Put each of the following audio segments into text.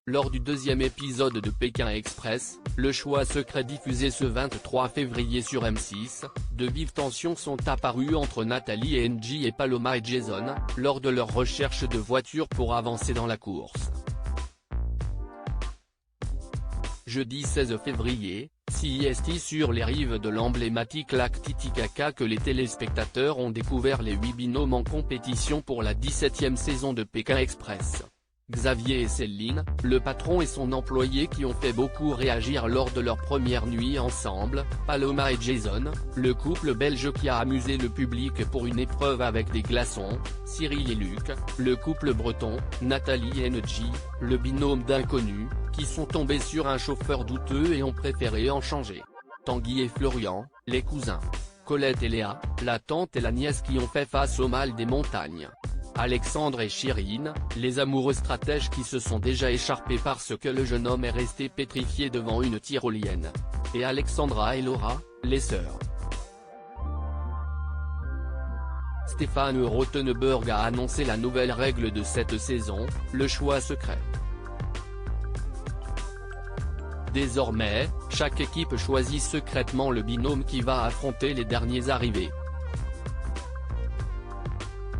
Lors du deuxième épisode de Pékin Express, le choix secret diffusé ce 23 février sur M6, de vives tensions sont apparues entre Nathalie et NJ et Paloma et Jason, lors de leur recherche de voiture pour avancer dans la course. Jeudi 16 février, CIST sur les rives de l'emblématique lac Titicaca que les téléspectateurs ont découvert les 8 binômes en compétition pour la 17e saison de Pékin Express. Xavier et Céline, le patron et son employé qui ont fait beaucoup réagir lors de leur première nuit ensemble, Paloma et Jason, le couple belge qui a amusé le public pour une épreuve avec des glaçons, Cyril et Luc, le couple breton, Nathalie et NJ, le binôme d'inconnus, qui sont tombés sur un chauffeur douteux et ont préféré en changer. Tanguy et Florian, les cousins. Colette et Léa, la tante et la nièce qui ont fait face au mal des montagnes. Alexandre et Chirine, les amoureux stratèges qui se sont déjà écharpés parce que le jeune homme est resté pétrifié devant une tyrolienne. Et Alexandra et Laura, les sœurs. Stéphane Rothenberg a annoncé la nouvelle règle de cette saison, le choix secret. Désormais, chaque équipe choisit secrètement le binôme qui va affronter les derniers arrivés.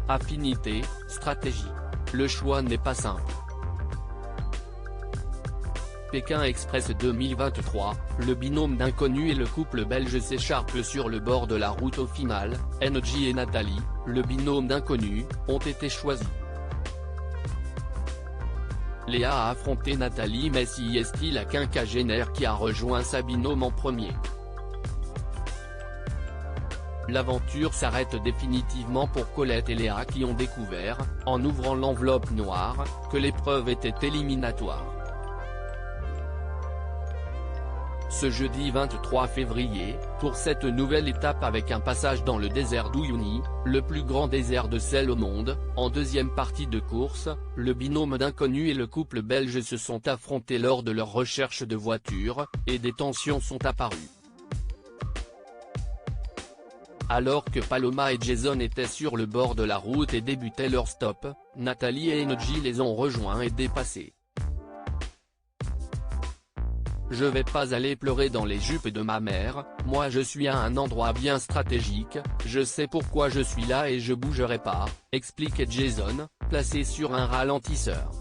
Affinité, stratégie. Le choix n'est pas simple. Pékin Express 2023, le binôme d'inconnus et le couple belge s'écharpent sur le bord de la route au final, NJ et Nathalie, le binôme d'inconnus, ont été choisis. Léa a affronté Nathalie mais CIST la quinquagénaire qui a rejoint sa binôme en premier. L'aventure s'arrête définitivement pour Colette et Léa qui ont découvert, en ouvrant l'enveloppe noire, que l'épreuve était éliminatoire. Ce jeudi 23 février, pour cette nouvelle étape avec un passage dans le désert d'Uyuni, le plus grand désert de sel au monde, en deuxième partie de course, le binôme d'inconnus et le couple belge se sont affrontés lors de leur recherche de voiture, et des tensions sont apparues. Alors que Paloma et Jason étaient sur le bord de la route et débutaient leur stop, Nathalie et NJ les ont rejoints et dépassés. Je vais pas aller pleurer dans les jupes de ma mère, moi je suis à un endroit bien stratégique, je sais pourquoi je suis là et je bougerai pas, explique Jason, placé sur un ralentisseur.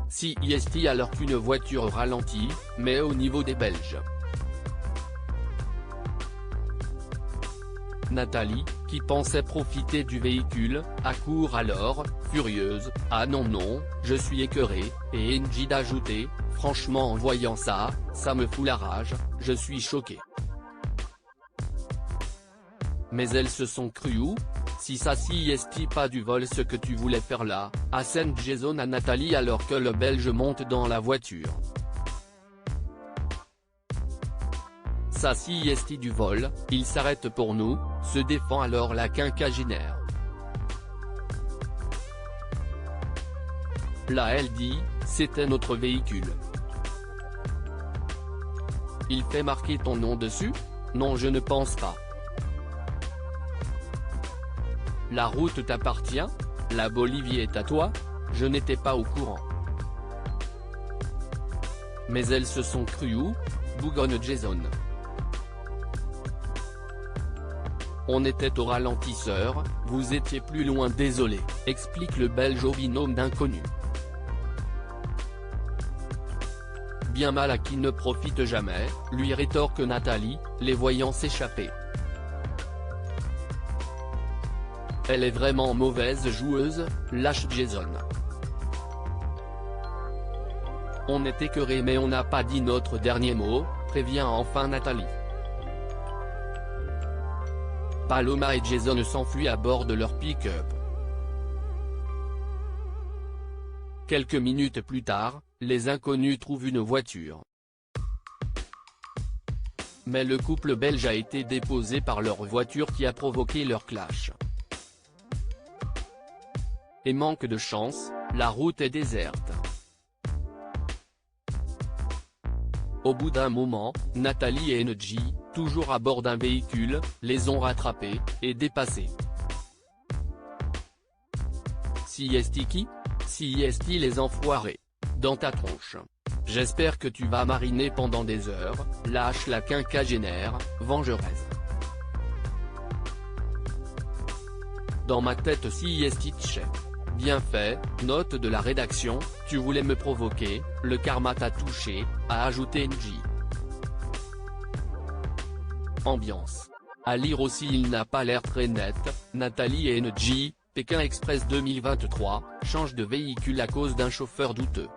CIST alors qu'une voiture ralentit, mais au niveau des Belges. Nathalie, qui pensait profiter du véhicule, accourt alors, furieuse, « Ah non non, je suis écœurée », et NJ d'ajouter, « Franchement en voyant ça, ça me fout la rage, je suis choquée ». Mais elles se sont crues où ? Si ça CIST pas du vol ce que tu voulais faire là, assène Jason à Nathalie alors que le Belge monte dans la voiture. Ça CIST du vol, il s'arrête pour nous, se défend alors la quinquagénaire. Là elle dit, c'était notre véhicule. Il fait marquer ton nom dessus ? Non je ne pense pas. La route t'appartient ? La Bolivie est à toi ? Je n'étais pas au courant. Mais elles se sont crues où ? Bougonne Jason. On était au ralentisseur, vous étiez plus loin désolé, explique le Belge au binôme d'inconnus. Bien mal à qui ne profite jamais, lui rétorque Nathalie, les voyant s'échapper. Elle est vraiment mauvaise joueuse, lâche Jason. On est écœuré mais on n'a pas dit notre dernier mot, prévient enfin Nathalie. Paloma et Jason s'enfuient à bord de leur pick-up. Quelques minutes plus tard, les inconnus trouvent une voiture. Mais le couple belge a été déposé par leur voiture qui a provoqué leur clash. Et manque de chance, la route est déserte. Au bout d'un moment, Nathalie et NJ, toujours à bord d'un véhicule, les ont rattrapés, et dépassés. CIST qui ? CIST les enfoirés. Dans ta tronche. J'espère que tu vas mariner pendant des heures, lâche la quinquagénaire, vengeresse. Dans ma tête CIST tchè. Bien fait, note de la rédaction, tu voulais me provoquer, le karma t'a touché, a ajouté NJ. Ambiance. À lire aussi il n'a pas l'air très net, Nathalie et NJ, Pékin Express 2023, change de véhicule à cause d'un chauffeur douteux.